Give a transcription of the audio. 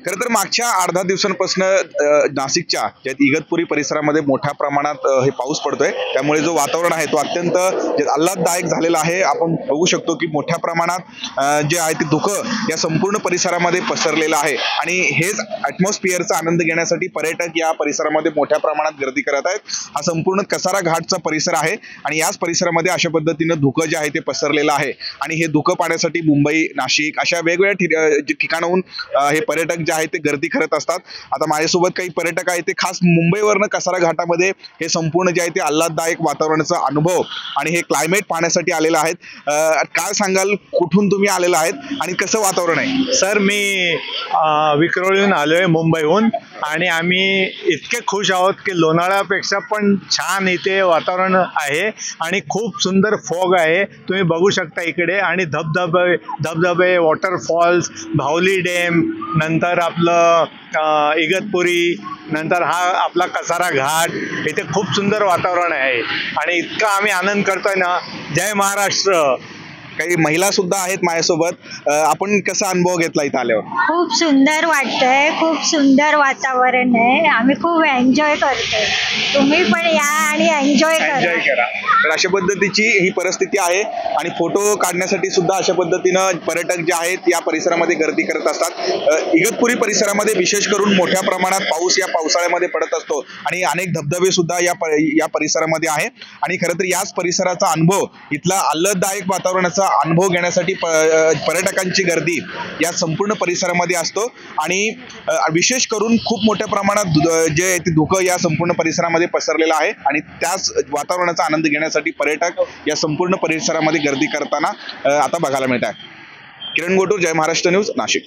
खरं तर मागच्या 8-10 दिवसांपासून नाशिकच्या इगतपुरी परिसरामध्ये मोठ्या प्रमाणात हे पाऊस पडतोय, त्यामुळे जो वातावरण आहे तो अत्यंत आल्हाददायक झालेला आहे। आपण बघू शकतो की मोठ्या प्रमाणात जे आहे ते धुकं या संपूर्ण परिसरामध्ये पसरलेलं आहे आणि हेच ॲटमॉस्फिअरचा आनंद घेण्यासाठी पर्यटक या परिसरामध्ये मोठ्या प्रमाणात गर्दी करत आहेत। हा संपूर्ण कसारा घाटचा परिसर आहे आणि याच परिसरामध्ये अशा पद्धतीने धुकं जे आहे ते पसरलेलं आहे आणि हे धुकं पाहण्यासाठी मुंबई, नाशिक अशा वेगवेगळ्या ठिकाणाहून हे पर्यटक जे आहे ते गर्दी करत असतात। आता माझ्यासोबत काही पर्यटक आहेत ते खास मुंबईवरनं कसारा घाटामध्ये हे संपूर्ण जे आहे ते आल्हाददायक वातावरणाचा अनुभव आणि हे क्लायमेट पाहण्यासाठी आलेले आहेत। काय सांगाल, कुठून तुम्ही आलेला आहेत आणि कसं वातावरण आहे? सर, मी विक्रोळीहून आलोय, मुंबईहून, आणि आम्ही इतके खुश आहोत की लोणावळ्यापेक्षा पण छान इथे वातावरण आहे आणि खूप सुंदर फॉग आहे, तुम्ही बघू शकता इकडे, आणि धबधबे, वॉटरफॉल्स, भावली डॅम, नंतर आपलं इगतपुरी, नंतर हा आपला कसारा घाट, इथे खूप सुंदर वातावरण आहे आणि इतका आम्ही आनंद करतोय ना। जय महाराष्ट्र। काही महिला सुद्धा आहेत माझ्यासोबत, आपण कसा अनुभव घेतला इथं आल्यावर? खूप सुंदर वाटतंय, खूप सुंदर वातावरण आहे, आम्ही खूप एन्जॉय करतोय। तुम्ही पण या आणि एन्जॉय करा। तर अशा पद्धतीची ही परिस्थिती आहे आणि फोटो काढण्यासाठी सुद्धा अशा पद्धतीनं पर्यटक जे आहेत या परिसरामध्ये गर्दी करत असतात। इगतपुरी परिसरामध्ये विशेष करून मोठ्या प्रमाणात पाऊस या पावसाळ्यामध्ये पडत असतो आणि अनेक धबधबे सुद्धा या परिसरामध्ये आहे आणि खरं तर याच परिसराचा अनुभव, इथला आल्हाददायक वातावरणाचा अनुभव घेण्यासाठी पर्यटकांची गर्दी या संपूर्ण परिसरामध्ये असतो आणि विशेष करून खूप मोठ्या प्रमाणात जे धुकं या संपूर्ण परिसरामध्ये पसरलेलं आहे आणि त्याच वातावरणाचा आनंद घेण्यासाठी पर्यटक या संपूर्ण परिसरामध्ये गर्दी करताना आता बघायला मिळत आहे। किरण गोटूर, जय महाराष्ट्र न्यूज, नाशिक।